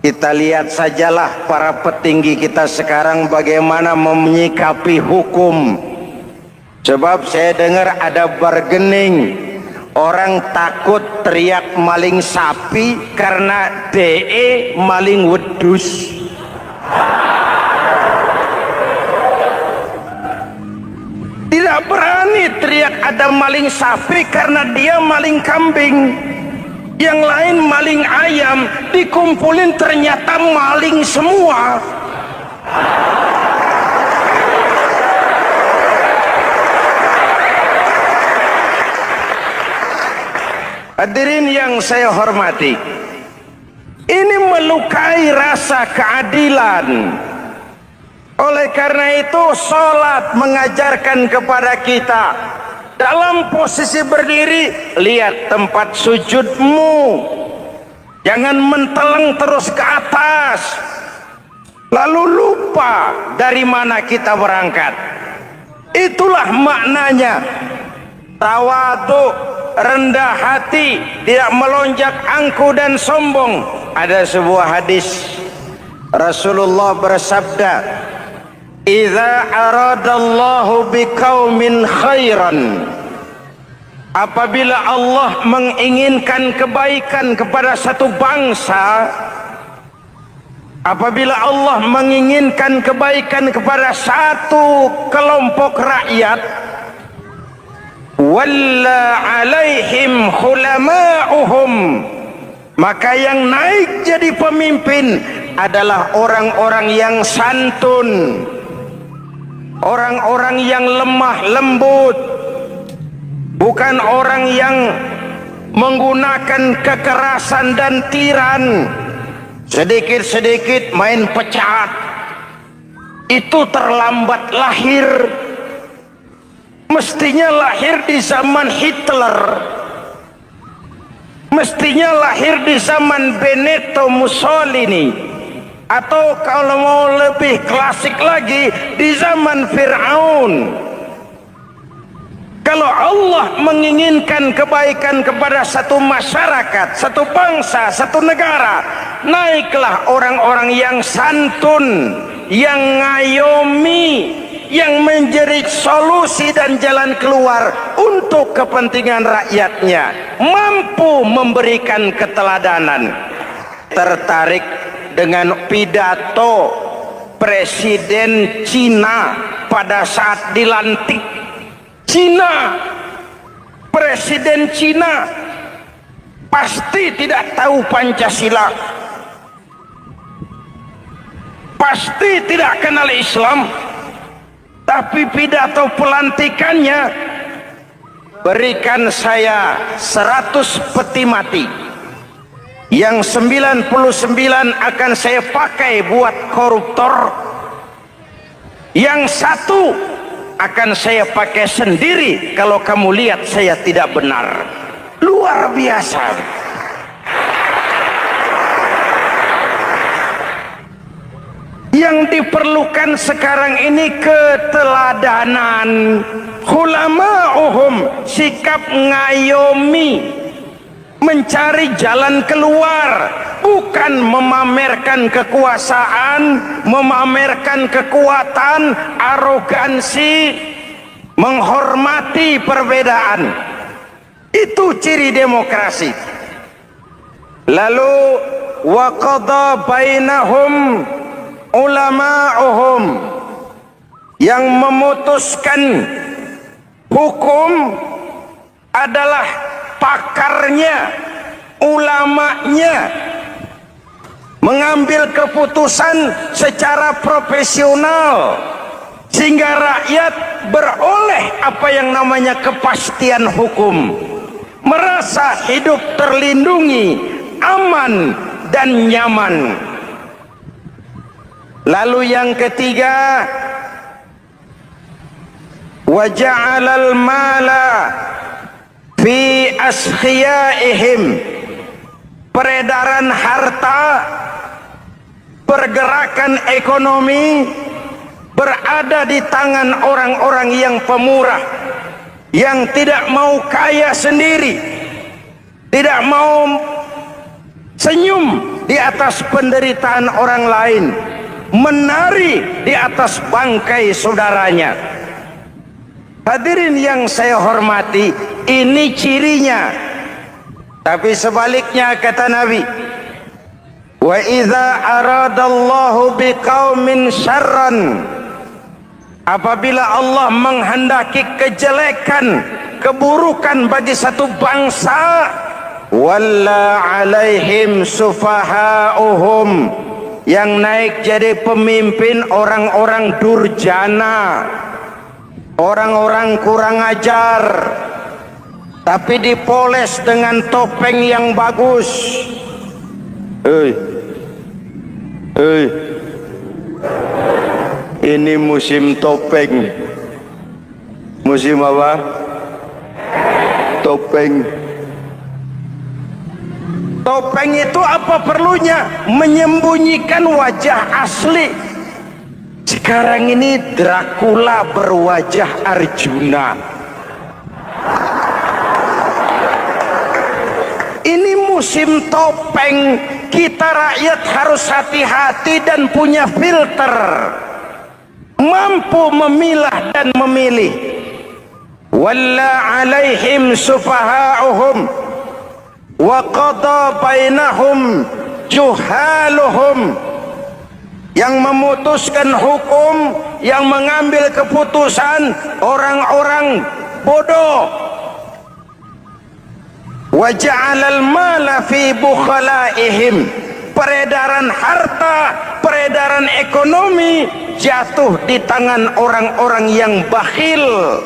Kita lihat sajalah para petinggi kita sekarang bagaimana menyikapi hukum. Sebab saya dengar ada bargaining, orang takut teriak maling sapi karena DE maling wedus. Tidak berani teriak ada maling sapi karena dia maling kambing. Yang lain maling ayam, dikumpulin ternyata maling semua. Hadirin yang saya hormati, ini melukai rasa keadilan. Oleh karena itu, sholat mengajarkan kepada kita, dalam posisi berdiri, lihat tempat sujudmu. Jangan menteleng terus ke atas, lalu lupa dari mana kita berangkat. Itulah maknanya tawadhu, rendah hati, tidak melonjak angku dan sombong. Ada sebuah hadis, Rasulullah bersabda, "Idza aradallahu biqaumin khairan." Apabila Allah menginginkan kebaikan kepada satu bangsa, apabila Allah menginginkan kebaikan kepada satu kelompok rakyat, walla alaihim khulama'uhum, maka yang naik jadi pemimpin adalah orang-orang yang santun, orang-orang yang lemah lembut, bukan orang yang menggunakan kekerasan dan tiran. Sedikit-sedikit main pecat, itu terlambat lahir. Mestinya lahir di zaman Hitler, mestinya lahir di zaman Benito Mussolini, atau kalau mau lebih klasik lagi, di zaman Fir'aun. Kalau Allah menginginkan kebaikan kepada satu masyarakat, satu bangsa, satu negara, naiklah orang-orang yang santun, yang ngayomi, yang menjadi solusi dan jalan keluar untuk kepentingan rakyatnya, mampu memberikan keteladanan. Tertarik dengan pidato Presiden Cina pada saat dilantik. Cina, Presiden Cina pasti tidak tahu Pancasila, pasti tidak kenal Islam, tapi pidato pelantikannya, berikan saya 100 peti mati, yang 99 akan saya pakai buat koruptor, yang satu akan saya pakai sendiri kalau kamu lihat saya tidak benar. Luar biasa. Yang diperlukan sekarang ini keteladanan. Hulama'uhum, sikap ngayomi, mencari jalan keluar, bukan memamerkan kekuasaan, memamerkan kekuatan, arogansi, menghormati perbedaan. Itu ciri demokrasi. Lalu wa qada bainahum ulama'uhum, yang memutuskan Hukum adalah pakarnya, ulamanya, mengambil keputusan secara profesional sehingga rakyat beroleh apa yang namanya kepastian hukum, merasa hidup terlindungi, aman dan nyaman. Lalu yang ketiga, wa ja'alal mala fi askhiyaihim, peredaran harta, pergerakan ekonomi berada di tangan orang-orang yang pemurah, yang tidak mau kaya sendiri, tidak mau senyum di atas penderitaan orang lain, menari di atas bangkai saudaranya. Hadirin yang saya hormati, ini cirinya. Tapi sebaliknya kata Nabi, wa idza aradallahu biqaumin syarran, apabila Allah menghendaki kejelekan, keburukan bagi satu bangsa, walla alaihim sufahauhum, yang naik jadi pemimpin orang-orang durjana, orang-orang kurang ajar, tapi dipoles dengan topeng yang bagus. Ini musim topeng. Musim apa? Topeng. Topeng itu apa perlunya? Menyembunyikan wajah asli. Sekarang ini Dracula berwajah Arjuna. Ini musim topeng. Kita rakyat harus hati-hati dan punya filter, mampu memilah dan memilih. Walla alaihim sufahauhum wa qada bainahum juhaluhum, yang memutuskan hukum, yang mengambil keputusan orang-orang bodoh. Wa ja'alal mala fi bukhalaihim, peredaran harta, peredaran ekonomi jatuh di tangan orang-orang yang bakhil,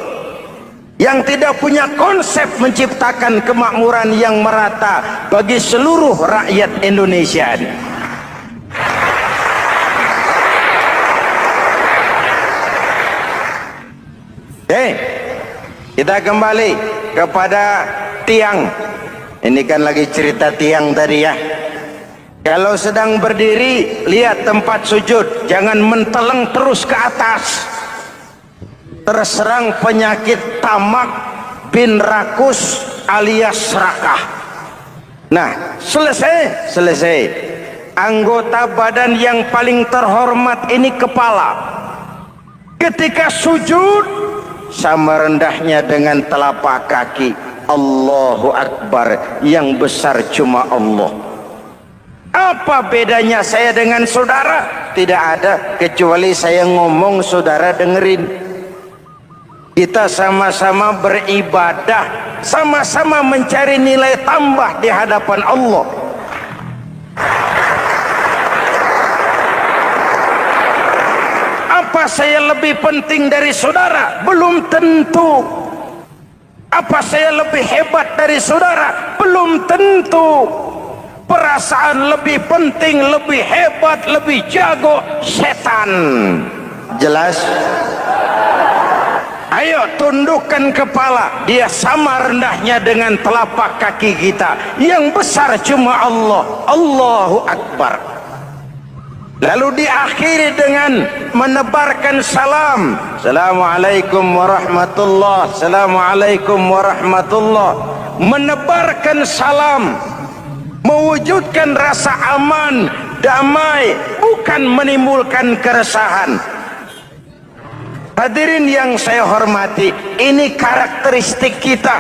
yang tidak punya konsep menciptakan kemakmuran yang merata bagi seluruh rakyat Indonesia. Kita kembali kepada tiang. Ini kan lagi cerita tiang tadi ya. Kalau sedang berdiri, lihat tempat sujud, jangan menteleng terus ke atas. Terserang penyakit tamak bin rakus alias serakah. Nah, selesai. Anggota badan yang paling terhormat ini kepala. Ketika sujud, sama rendahnya dengan telapak kaki. Allahu Akbar, yang besar cuma Allah. Apa bedanya saya dengan saudara? Tidak ada, kecuali saya ngomong saudara dengerin. Kita sama-sama beribadah, sama-sama mencari nilai tambah di hadapan Allah. Apa saya lebih penting dari saudara? Belum tentu. Apa saya lebih hebat dari saudara? Belum tentu. Perasaan lebih penting, lebih hebat, lebih jago setan. Jelas? Ayo tundukkan kepala. Dia sama rendahnya dengan telapak kaki kita. Yang besar cuma Allah. Allahu Akbar. Lalu diakhiri dengan menebarkan salam. Assalamualaikum warahmatullah. Assalamualaikum warahmatullah. Menebarkan salam, mewujudkan rasa aman, damai, bukan menimbulkan keresahan. Hadirin yang saya hormati, ini karakteristik kita.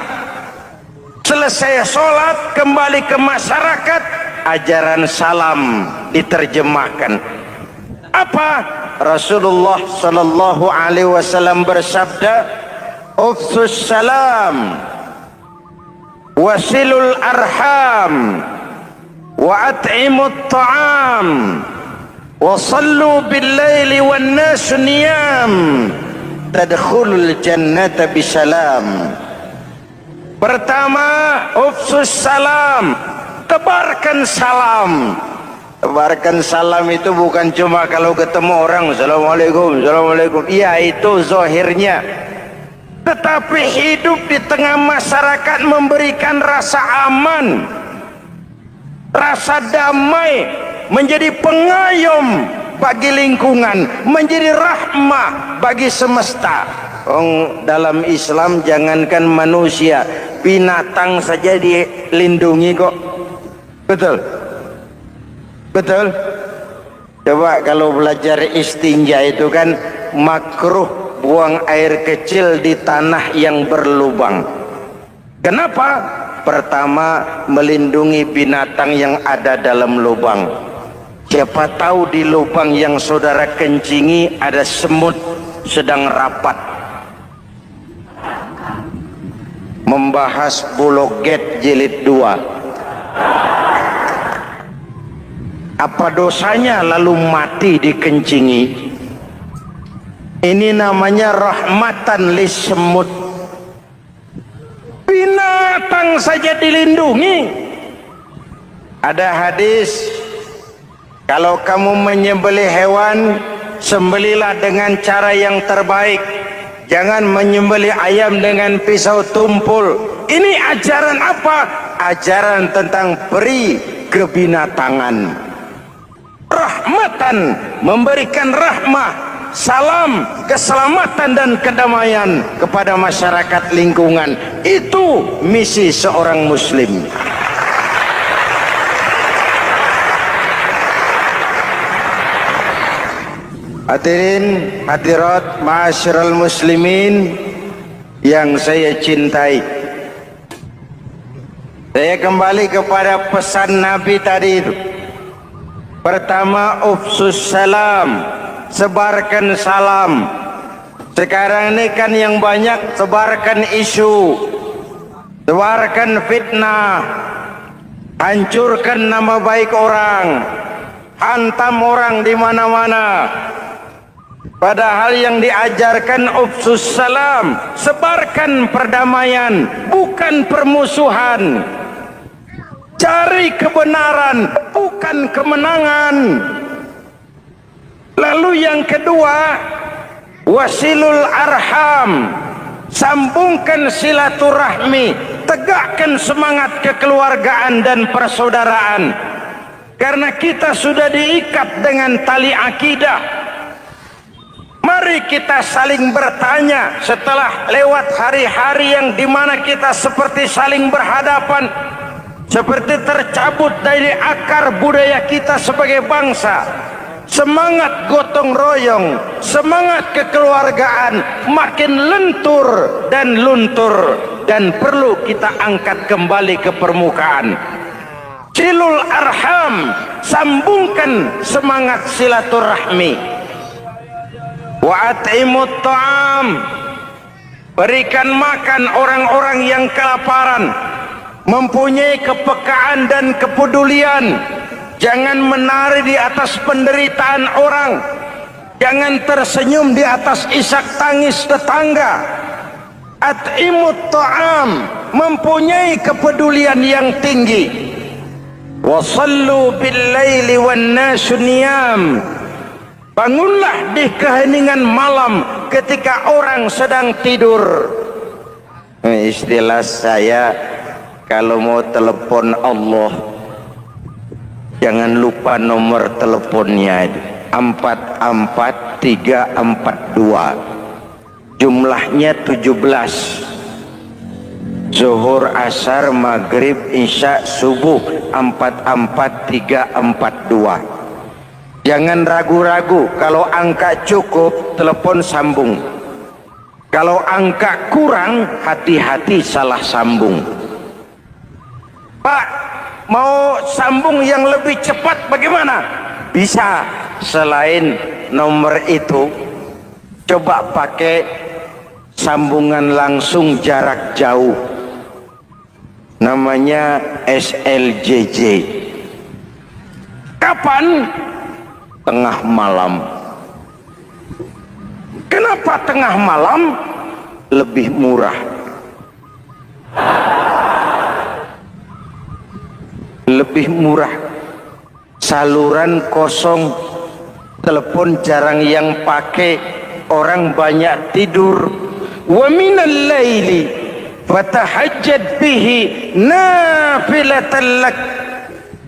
Selesai sholat, kembali ke masyarakat, ajaran salam diterjemahkan. Apa? Rasulullah sallallahu alaihi wasallam bersabda, ufsus salam, wasilul arham, wa at'imut ta'am, wa sallu bil laili wan nasu niyam, tadkhulul jannata bisalam. Pertama, ufsus salam, tebarkan salam. Tebarkan salam itu bukan cuma kalau ketemu orang assalamualaikum, assalamualaikum. Iya, itu zahirnya. Tetapi hidup di tengah masyarakat memberikan rasa aman, rasa damai, menjadi pengayom bagi lingkungan, menjadi rahmah bagi semesta. Dalam Islam jangankan manusia, binatang saja dilindungi kok. Betul? Betul? Coba kalau belajar istinja itu kan makruh buang air kecil di tanah yang berlubang. Kenapa? Pertama, melindungi binatang yang ada dalam lubang. Siapa tahu di lubang yang saudara kencingi ada semut sedang rapat. Membahas Buloget jilid 2. Apa dosanya lalu mati dikencingi? Ini namanya rahmatan lis semut. Binatang saja dilindungi. Ada hadis, kalau kamu menyembelih hewan, sembelilah dengan cara yang terbaik. Jangan menyembelih ayam dengan pisau tumpul. Ini ajaran apa? Ajaran tentang peri kebinatangan. Rahmatan, memberikan rahmah, salam, keselamatan dan kedamaian kepada masyarakat lingkungan. Itu misi seorang muslim. Hadirin hadirat ma'asyiral muslimin yang saya cintai, saya kembali kepada pesan Nabi tadi itu. Pertama, ufsus salam, sebarkan salam. Sekarang ini kan yang banyak sebarkan isu, sebarkan fitnah, hancurkan nama baik orang, hantam orang di mana-mana. Padahal yang diajarkan ufsus salam, sebarkan perdamaian, bukan permusuhan. Cari kebenaran, bukan kemenangan. Lalu yang kedua, wasilul arham, sambungkan silaturahmi, tegakkan semangat kekeluargaan dan persaudaraan. Karena kita sudah diikat dengan tali akidah. Mari kita saling bertanya setelah lewat hari-hari yang dimana kita seperti saling berhadapan, seperti tercabut dari akar budaya kita sebagai bangsa. Semangat gotong royong, semangat kekeluargaan makin lentur dan luntur, dan perlu kita angkat kembali ke permukaan. Silul arham, sambungkan semangat silaturahmi. Wa at'imut ta'am, berikan makan orang-orang yang kelaparan. Mempunyai kepekaan dan kepedulian. Jangan menari di atas penderitaan orang. Jangan tersenyum di atas isak tangis tetangga. At'imut ta'am, mempunyai kepedulian yang tinggi. Wa sallu bil laili wan nasu niyam, bangunlah di keheningan malam ketika orang sedang tidur. Istilah saya, kalau mau telepon Allah, jangan lupa nomor teleponnya, 44342. Jumlahnya 17. Zuhur, asar, maghrib, isya, subuh, 44342. Jangan ragu-ragu. Kalau angka cukup, telepon sambung. Kalau angka kurang, hati-hati salah sambung. Pak, mau sambung yang lebih cepat bagaimana? Bisa. Selain nomor itu, coba pakai sambungan langsung jarak jauh, namanya SLJJ. Kapan? Tengah malam. Kenapa tengah malam? Lebih murah. Lebih murah. Saluran kosong, telepon jarang yang pakai, orang banyak tidur. Wa minal laili fatahajjad bihi nafilatan lak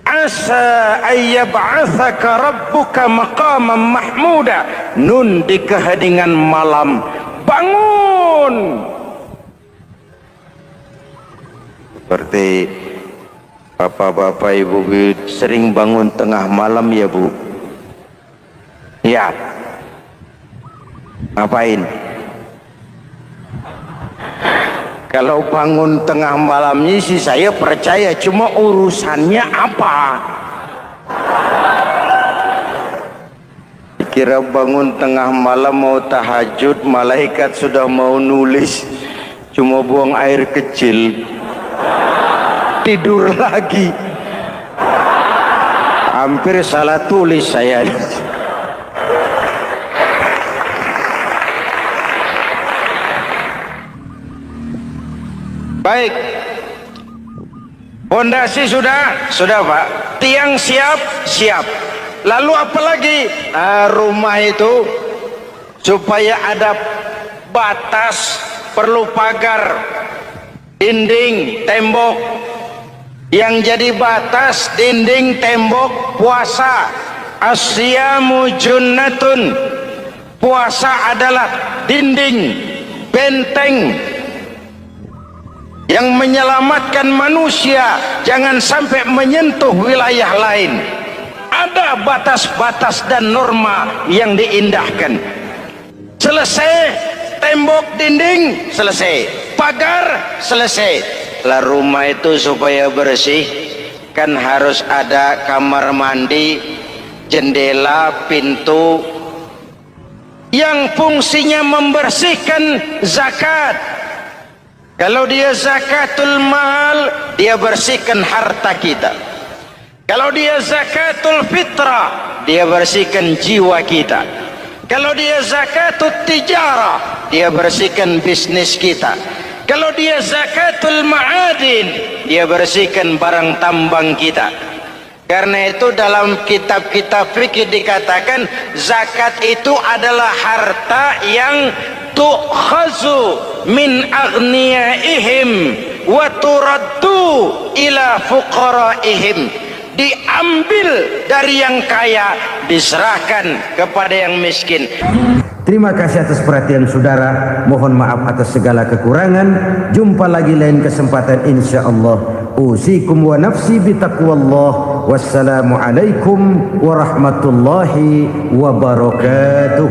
asa ayyab'athaka rabbuka maqaman mahmuda. Nun di keheningan malam, bangun. Seperti bapak-bapak, ibu sering bangun tengah malam ya bu? Ya. Ngapain? Kalau bangun tengah malamnya sih saya percaya, cuma urusannya apa? Kira bangun tengah malam mau tahajud, malaikat sudah mau nulis, cuma buang air kecil, tidur lagi. Hampir salah tulis saya. Baik, pondasi sudah Pak, tiang siap. Lalu apa lagi? Rumah itu supaya ada batas, perlu pagar, dinding, tembok. Yang jadi batas, dinding, tembok, puasa. Asyamu junnatun. Puasa adalah dinding, benteng yang menyelamatkan manusia jangan sampai menyentuh wilayah lain. Ada batas-batas dan norma yang diindahkan. Selesai tembok, dinding, selesai pagar, selesai. Lah rumah itu supaya bersih kan harus ada kamar mandi, jendela, pintu yang fungsinya membersihkan. Zakat, kalau dia zakatul mal, dia bersihkan harta kita. Kalau dia zakatul fitrah, dia bersihkan jiwa kita. Kalau dia zakatul tijarah, dia bersihkan bisnis kita. Kalau dia zakatul ma'adin, dia bersihkan barang tambang kita. Karena itu dalam kitab-kitab fikih dikatakan zakat itu adalah harta yang tu'khazu min aghniyaihim wa turaddu ila fuqaraihim. Diambil dari yang kaya, diserahkan kepada yang miskin. Terima kasih atas perhatian saudara. Mohon maaf atas segala kekurangan. Jumpa lagi lain kesempatan insyaallah. Usikum wa nafsi bitaqwallah. Wassalamualaikum warahmatullahi wabarakatuh.